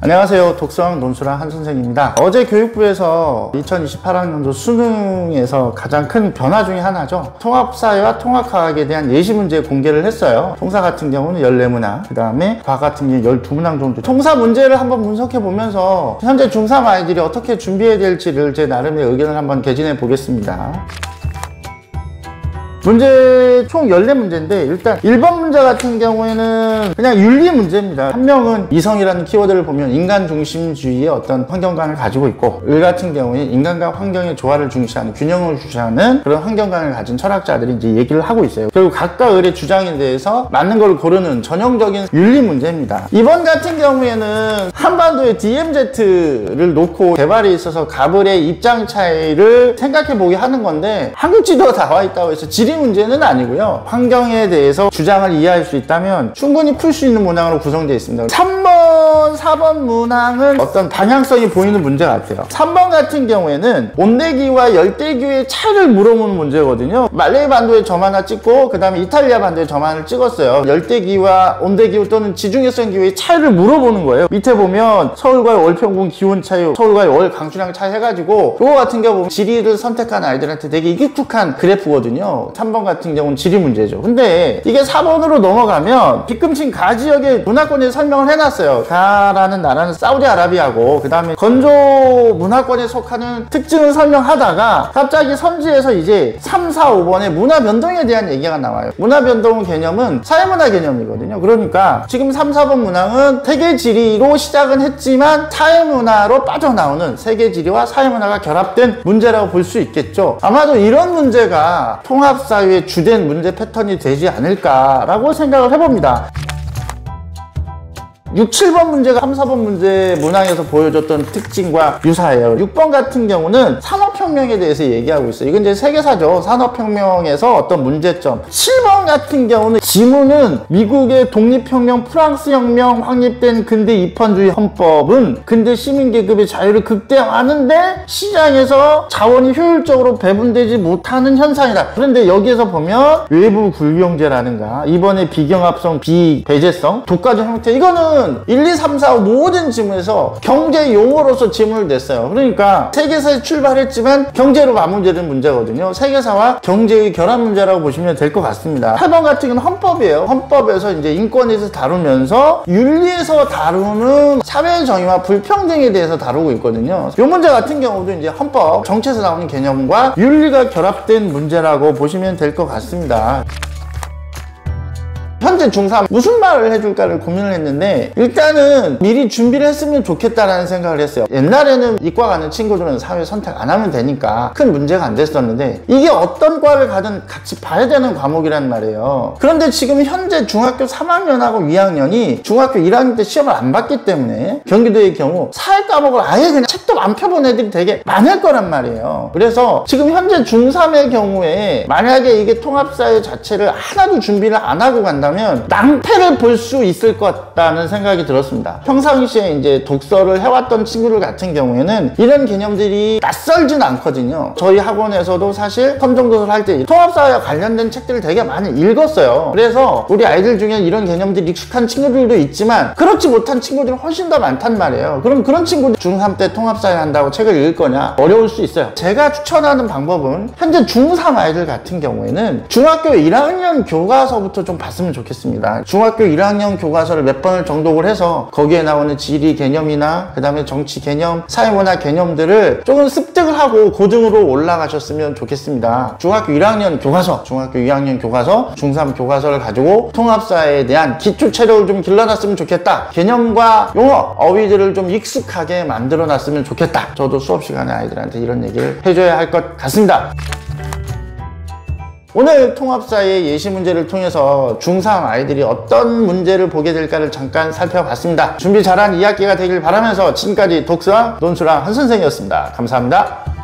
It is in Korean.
안녕하세요. 독서왕 논술왕 한선생입니다. 어제 교육부에서 2028학년도 수능에서 가장 큰 변화 중에 하나죠. 통합사회와 통합과학에 대한 예시문제 공개를 했어요. 통사 같은 경우는 14문항, 그 다음에 과학 같은 경우 12문항 정도. 통사 문제를 한번 분석해 보면서 현재 중3 아이들이 어떻게 준비해야 될지를 제 나름의 의견을 한번 개진해 보겠습니다. 문제 총 14문제인데 일단 1번 문제 같은 경우에는 그냥 윤리 문제입니다. 한 명은 이성이라는 키워드를 보면 인간 중심주의의 어떤 환경관을 가지고 있고, 을 같은 경우에 인간과 환경의 조화를 중시하는, 균형을 주시하는 그런 환경관을 가진 철학자들이 이제 얘기를 하고 있어요. 그리고 각각 을의 주장에 대해서 맞는 걸 고르는 전형적인 윤리 문제입니다. 이번 같은 경우에는 한반도의 DMZ를 놓고 개발에 있어서 가불의 입장 차이를 생각해 보게 하는 건데, 한국 지도가 나와 있다고 해서 지리 문제는 아니고요. 환경에 대해서 주장을 이해할 수 있다면 충분히 풀 수 있는 문항으로 구성되어 있습니다. 3번, 4번 문항은 어떤 방향성이 보이는 문제 같아요. 3번 같은 경우에는 온대기후와 열대기후의 차이를 물어보는 문제거든요. 말레이 반도에 점 하나 찍고 그 다음에 이탈리아 반도에 점 하나를 찍었어요. 열대기후와 온대기후 또는 지중해성 기후의 차이를 물어보는 거예요. 밑에 보면 서울과의 월평균 기온 차이, 서울과의 월 강수량 차이 해가지고, 이거 같은 경우 지리를 선택한 아이들한테 되게 익숙한 그래프거든요. 3번 같은 경우는 지리 문제죠. 근데 이게 4번으로 넘어가면 빗금친 가 지역의 문화권에 설명을 해놨어요. 가라는 나라는 사우디아라비아고, 그 다음에 건조 문화권에 속하는 특징을 설명하다가 갑자기 선지에서 이제 3, 4, 5번에 문화 변동에 대한 얘기가 나와요. 문화 변동 개념은 사회문화 개념이거든요. 그러니까 지금 3, 4번 문항은 세계지리로 시작은 했지만 사회문화로 빠져나오는, 세계지리와 사회문화가 결합된 문제라고 볼 수 있겠죠. 아마도 이런 문제가 통합사회의 주된 문제 패턴이 되지 않을까라고 생각을 해봅니다. 6, 7번 문제가 3, 4번 문제 문항에서 보여줬던 특징과 유사해요. 6번 같은 경우는 산업혁명에 대해서 얘기하고 있어요. 이건 이제 세계사죠. 산업혁명에서 어떤 문제점. 7번 같은 경우는 지문은 미국의 독립혁명, 프랑스혁명 확립된 근대 입헌주의 헌법은 근대 시민계급의 자유를 극대화하는데 시장에서 자원이 효율적으로 배분되지 못하는 현상이다. 그런데 여기에서 보면 외부 굴경제라든가 이번에 비경합성, 비배제성, 독과점 형태, 이거는 1, 2, 3, 4, 5 모든 지문에서 경제 용어로서 지문을 냈어요. 그러니까 세계사에 출발했지만 경제로 마무리되는 문제거든요. 세계사와 경제의 결합 문제라고 보시면 될 것 같습니다. 8번 같은 경우는 헌법이에요. 헌법에서 이제 인권에서 다루면서 윤리에서 다루는 사회 정의와 불평등에 대해서 다루고 있거든요. 이 문제 같은 경우도 이제 헌법 정치에서 나오는 개념과 윤리가 결합된 문제라고 보시면 될 것 같습니다. 현재 중3 무슨 말을 해줄까를 고민을 했는데, 일단은 미리 준비를 했으면 좋겠다라는 생각을 했어요. 옛날에는 이과 가는 친구들은 사회 선택 안 하면 되니까 큰 문제가 안 됐었는데, 이게 어떤 과를 가든 같이 봐야 되는 과목이란 말이에요. 그런데 지금 현재 중학교 3학년하고 2학년이 중학교 1학년 때 시험을 안 봤기 때문에 경기도의 경우 사회 과목을 아예 그냥 책도 안 펴본 애들이 되게 많을 거란 말이에요. 그래서 지금 현재 중3의 경우에 만약에 이게 통합사회 자체를 하나도 준비를 안 하고 간다면 낭패를 볼 수 있을 것 같다는 생각이 들었습니다. 평상시에 이제 독서를 해왔던 친구들 같은 경우에는 이런 개념들이 낯설진 않거든요. 저희 학원에서도 사실 선정도서를 할 때 통합사회와 관련된 책들을 되게 많이 읽었어요. 그래서 우리 아이들 중에 이런 개념들이 익숙한 친구들도 있지만 그렇지 못한 친구들이 훨씬 더 많단 말이에요. 그럼 그런 친구들 중3 때 통합사회 한다고 책을 읽을 거냐? 어려울 수 있어요. 제가 추천하는 방법은 현재 중3 아이들 같은 경우에는 중학교 1학년 교과서부터 좀 봤으면 좋겠어요. 중학교 1학년 교과서를 몇 번을 정독을 해서 거기에 나오는 지리 개념이나 그 다음에 정치 개념, 사회문화 개념들을 조금 습득을 하고 고등으로 올라가셨으면 좋겠습니다. 중학교 1학년 교과서, 중학교 2학년 교과서, 중3 교과서를 가지고 통합사회에 대한 기초 체력을 좀 길러놨으면 좋겠다. 개념과 용어, 어휘들을 좀 익숙하게 만들어놨으면 좋겠다. 저도 수업 시간에 아이들한테 이런 얘기를 해줘야 할 것 같습니다. 오늘 통합사회 예시 문제를 통해서 중3 아이들이 어떤 문제를 보게 될까를 잠깐 살펴봤습니다. 준비 잘한 2학기가 되길 바라면서 지금까지 독서왕 논술왕 한선생이었습니다. 감사합니다.